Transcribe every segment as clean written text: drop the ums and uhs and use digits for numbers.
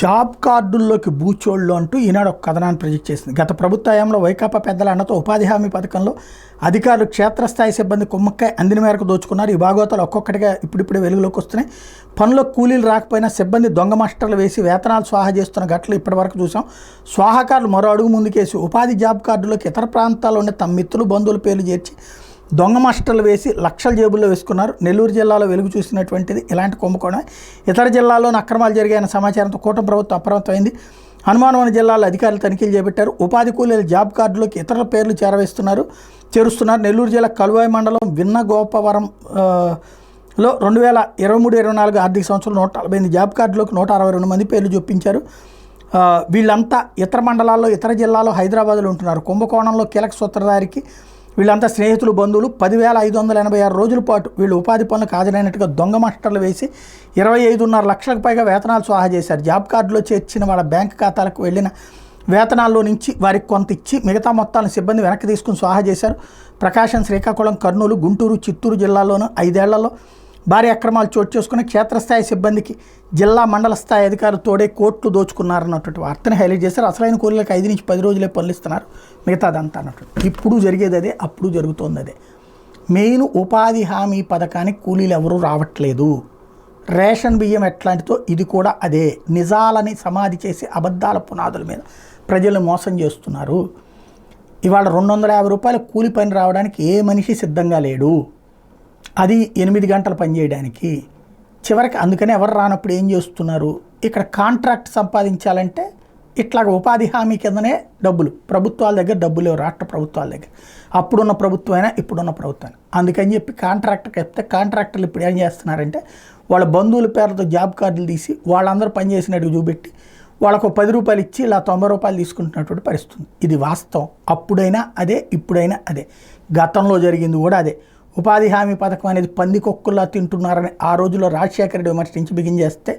Job కార్డుల్లోకి బూచోళ్ళు అంటూ ఈనాడు ఒక కథనాన్ని ప్రొజెక్ట్ చేసింది. గత ప్రభుత్వ హయాంలో వైకాపా పెద్దల అన్నతో ఉపాధి హామీ పథకంలో అధికారులు క్షేత్రస్థాయి సిబ్బంది కుమ్మక్కాయ అందిన మేరకు దోచుకున్నారు. ఈ భాగవతాలు ఒక్కొక్కటిగా ఇప్పుడిప్పుడే వెలుగులోకి వస్తున్నాయి. పనుల కూలీలు రాకపోయినా సిబ్బంది దొంగ మాస్టర్లు వేసి వేతనాలు స్వాహా చేస్తున్న ఘటనలు ఇప్పటివరకు చూసాం. స్వాహాకారులు మరో అడుగు ముందుకేసి ఉపాధి జాబ్ కార్డులోకి ఇతర ప్రాంతాల్లో ఉండే తమ మిత్రులు బంధువుల పేర్లు చేర్చి దొంగ మాస్టర్లు వేసి లక్షల జేబుల్లో వేసుకున్నారు. నెల్లూరు జిల్లాలో వెలుగు చూసినటువంటిది ఇలాంటి కుంభకోణం. ఇతర జిల్లాల్లోనూ అక్రమాలు జరిగాయన్న సమాచారంతో కూటమి ప్రభుత్వం అప్రమత్తమైంది. హనుమానవరం జిల్లాలో అధికారులు తనిఖీలు చేపట్టారు. ఉపాధి కూలీల జాబ్ కార్డులోకి ఇతరుల పేర్లు చేరుస్తున్నారు. నెల్లూరు జిల్లా కలువాయి మండలం విన్నగోపవరం లో 2023-24 ఆర్థిక సంవత్సరం 148 జాబ్ కార్డులోకి 162 మంది పేర్లు చొప్పించారు. వీళ్ళంతా ఇతర మండలాల్లో ఇతర జిల్లాలో హైదరాబాద్లో ఉంటున్నారు. కుంభకోణంలో కీలక సూత్రధారికి వీళ్ళంతా స్నేహితులు బంధువులు. 10,586 రోజుల పాటు వీళ్ళు ఉపాధి పనులకు హాజరైనట్టుగా దొంగ మాస్టర్లు వేసి 25.5 లక్షలకు పైగా వేతనాలు స్వాహా చేశారు. జాబ్ కార్డులో చేర్చిన వాళ్ళ బ్యాంక్ ఖాతాలకు వెళ్ళిన వేతనాల్లో నుంచి వారికి కొంత ఇచ్చి మిగతా మొత్తాలను సిబ్బంది వెనక్కి తీసుకుని స్వాహా చేశారు. ప్రకాశం, శ్రీకాకుళం, కర్నూలు, గుంటూరు, చిత్తూరు జిల్లాల్లోనూ 5 ఏళ్లలో భారీ అక్రమాలు చోటు చేసుకుని క్షేత్రస్థాయి సిబ్బందికి జిల్లా మండల స్థాయి అధికారులు తోడే కోట్లు దోచుకున్నారన్నటువంటి వార్తని హైలైట్ చేశారు. అసలైన కూలీలకు 5 నుంచి 10 రోజులే పనులు ఇస్తున్నారు, మిగతాదంతా అన్నట్టు. ఇప్పుడు జరిగేది అదే, అప్పుడు జరుగుతోంది అదే. మెయిన్ ఉపాధి హామీ పథకానికి కూలీలు ఎవరూ రావట్లేదు. రేషన్ బియ్యం ఎట్లాంటిదో ఇది కూడా అదే. నిజాలని సమాధి చేసి అబద్ధాల పునాదుల మీద ప్రజలు మోసం చేస్తున్నారు. ఇవాళ 250 రూపాయల కూలి పని రావడానికి ఏ మనిషి సిద్ధంగా లేడు, అది 8 గంటలు పనిచేయడానికి. చివరికి అందుకని ఎవరు రానప్పుడు ఏం చేస్తున్నారు, ఇక్కడ కాంట్రాక్ట్ సంపాదించాలంటే ఇట్లాగ ఉపాధి హామీ కిందనే డబ్బులు. ప్రభుత్వాల దగ్గర డబ్బులు లేవు, రాష్ట్ర ప్రభుత్వాల దగ్గర. అప్పుడున్న ప్రభుత్వమైనా ఇప్పుడున్న ప్రభుత్వం. అందుకని చెప్పి కాంట్రాక్టర్కి చెప్తే కాంట్రాక్టర్లు ఇప్పుడు ఏం చేస్తున్నారంటే వాళ్ళ బంధువుల పేరుతో జాబ్ కార్డులు తీసి వాళ్ళందరూ పనిచేసినట్టు చూపెట్టి వాళ్ళకు 10 రూపాయలు ఇచ్చి ఇలా 90 రూపాయలు తీసుకుంటున్నటువంటి పరిస్థితి. ఇది వాస్తవం. అప్పుడైనా అదే, ఇప్పుడైనా అదే. గతంలో జరిగింది కూడా అదే. ఉపాధి హామీ పథకం అనేది పందికొక్కుల్లా తింటున్నారని ఆ రోజుల్లో రాజశేఖర రెడ్డి విమర్శించి బిగించేస్తే,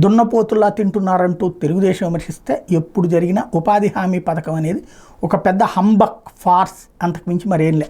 దున్నపోతుల్లా తింటున్నారంటూ తెలుగుదేశం విమర్శిస్తే, ఎప్పుడు జరిగిన ఉపాధి హామీ పథకం అనేది ఒక పెద్ద హంబక్ ఫార్స్, అంతకుమించి మరేం లే.